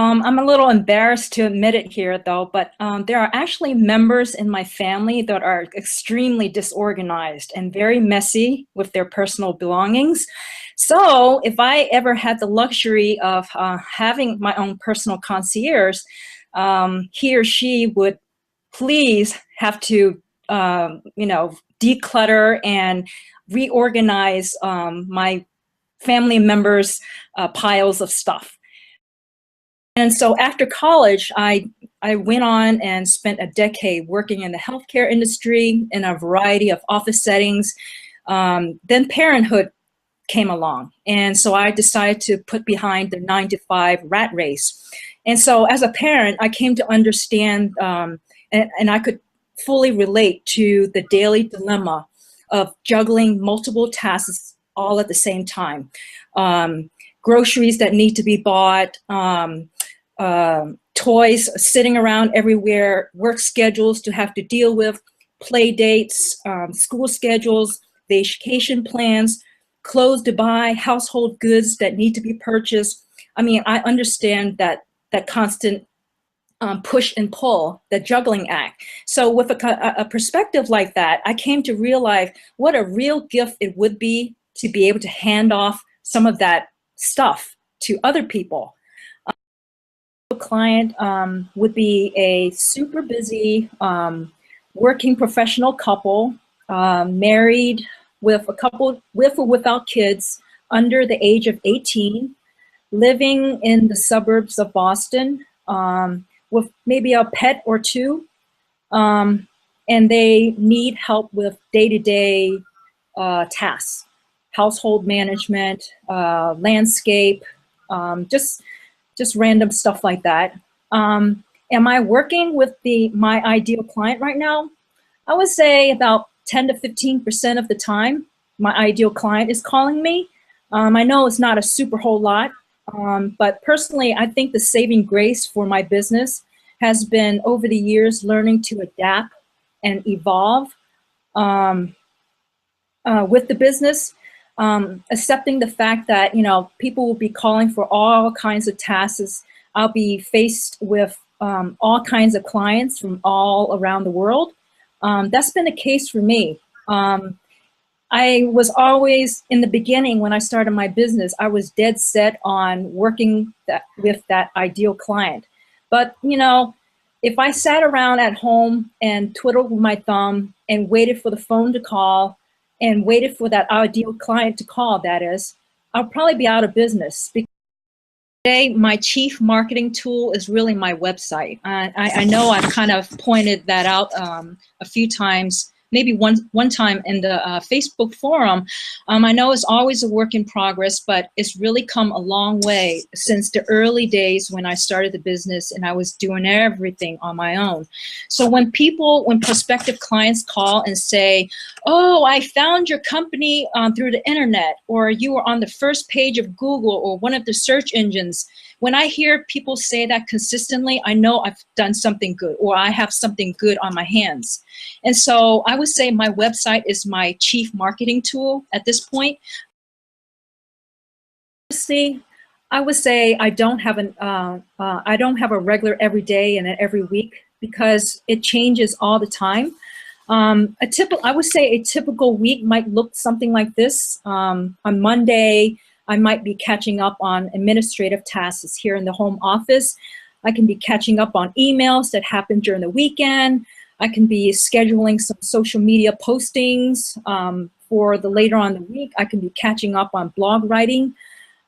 I'm a little embarrassed to admit it here, though, but there are actually members in my family that are extremely disorganized and very messy with their personal belongings. So if I ever had the luxury of having my own personal concierge, he or she would please have to, declutter and reorganize my family members' piles of stuff. And so after college, I went on and spent a decade working in the healthcare industry in a variety of office settings. Then parenthood came along. And so I decided to put behind the 9-to-5 rat race. And so as a parent, I came to understand and I could fully relate to the daily dilemma of juggling multiple tasks all at the same time. Groceries that need to be bought, toys sitting around everywhere, work schedules to have to deal with, play dates, school schedules, vacation plans, clothes to buy, household goods that need to be purchased. I mean, I understand that constant push and pull, the juggling act. So with a perspective like that, I came to realize what a real gift it would be to be able to hand off some of that stuff to other people. A client would be a super busy working professional couple, married with with or without kids under the age of 18, living in the suburbs of Boston, with maybe a pet or two, and they need help with day-to-day tasks, household management, landscape, just random stuff like that. Am I working with my ideal client right now? I would say about 10 to 15% of the time, my ideal client is calling me. I know it's not a super whole lot, but personally, I think the saving grace for my business has been over the years learning to adapt and evolve with the business, accepting the fact that, people will be calling for all kinds of tasks. I'll be faced with all kinds of clients from all around the world. That's been the case for me. I was always, in the beginning when I started my business, I was dead set on working with that ideal client. But, if I sat around at home and twiddled with my thumb and waited for the phone to call and waited for that ideal client to call, that is, I'll probably be out of business. Today, my chief marketing tool is really my website. I know I've kind of pointed that out a few times, maybe one time in the Facebook forum. I know it's always a work in progress, but it's really come a long way since the early days when I started the business and I was doing everything on my own. So when prospective clients call and say, oh, I found your company through the internet, or you were on the first page of Google or one of the search engines, when I hear people say that consistently, I know I've done something good or I have something good on my hands. And so I would say my website is my chief marketing tool at this point. Honestly, I would say I don't have a regular every day and every week because it changes all the time. I would say a typical week might look something like this. On Monday, I might be catching up on administrative tasks here in the home office. I can be catching up on emails that happened during the weekend. I can be scheduling some social media postings for the later on in the week. I can be catching up on blog writing.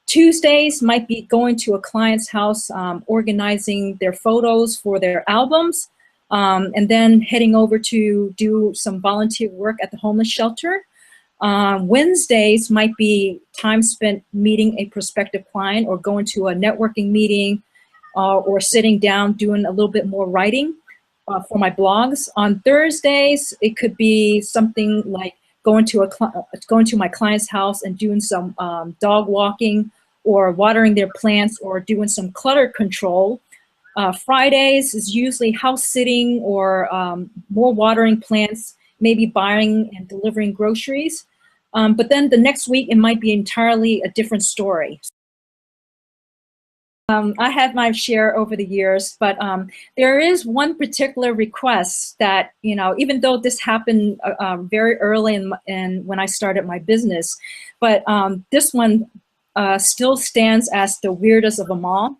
Tuesdays might be going to a client's house, organizing their photos for their albums, and then heading over to do some volunteer work at the homeless shelter. Wednesdays might be time spent meeting a prospective client or going to a networking meeting or sitting down doing a little bit more writing for my blogs. On Thursdays, it could be something like going to my client's house and doing some dog walking or watering their plants or doing some clutter control. Fridays is usually house sitting or more watering plants, maybe buying and delivering groceries. But then the next week, it might be entirely a different story. I had my share over the years, but there is one particular request that, you know, even though this happened very early in when I started my business, but this one still stands as the weirdest of them all.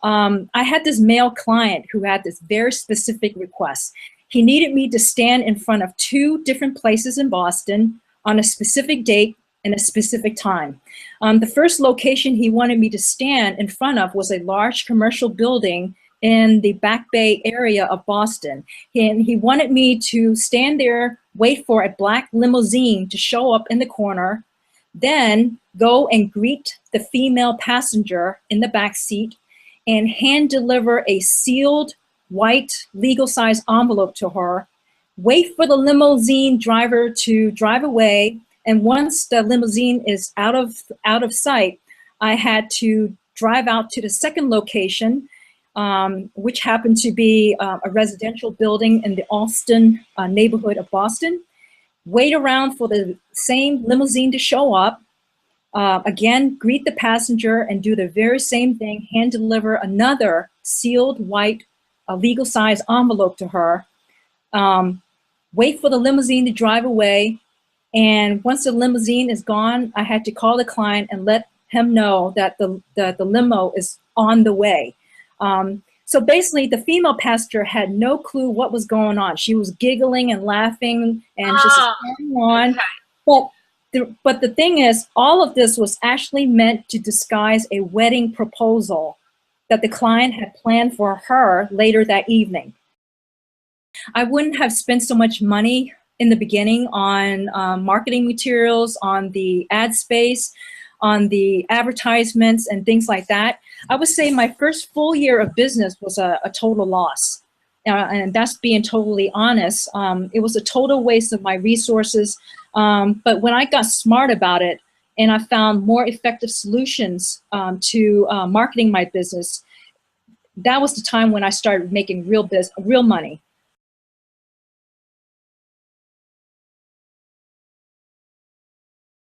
I had this male client who had this very specific request. He needed me to stand in front of 2 different places in Boston on a specific date and a specific time. The first location he wanted me to stand in front of was a large commercial building in the Back Bay area of Boston. And he wanted me to stand there, wait for a black limousine to show up in the corner, then go and greet the female passenger in the back seat and hand deliver a sealed white legal size envelope to her, wait for the limousine driver to drive away. And once the limousine is out of sight, I had to drive out to the second location, which happened to be a residential building in the Allston neighborhood of Boston. Wait around for the same limousine to show up. Again, greet the passenger and do the very same thing, hand deliver another sealed white legal size envelope to her. Wait for the limousine to drive away. And once the limousine is gone, I had to call the client and let him know that the limo is on the way. So basically, the female passenger had no clue what was going on. She was giggling and laughing and just carrying on. Okay. But the thing is, all of this was actually meant to disguise a wedding proposal that the client had planned for her later that evening. I wouldn't have spent so much money in the beginning on marketing materials, on the ad space, on the advertisements and things like that. I would say my first full year of business was a total loss. And that's being totally honest. It was a total waste of my resources. But when I got smart about it and I found more effective solutions to marketing my business, that was the time when I started making real money.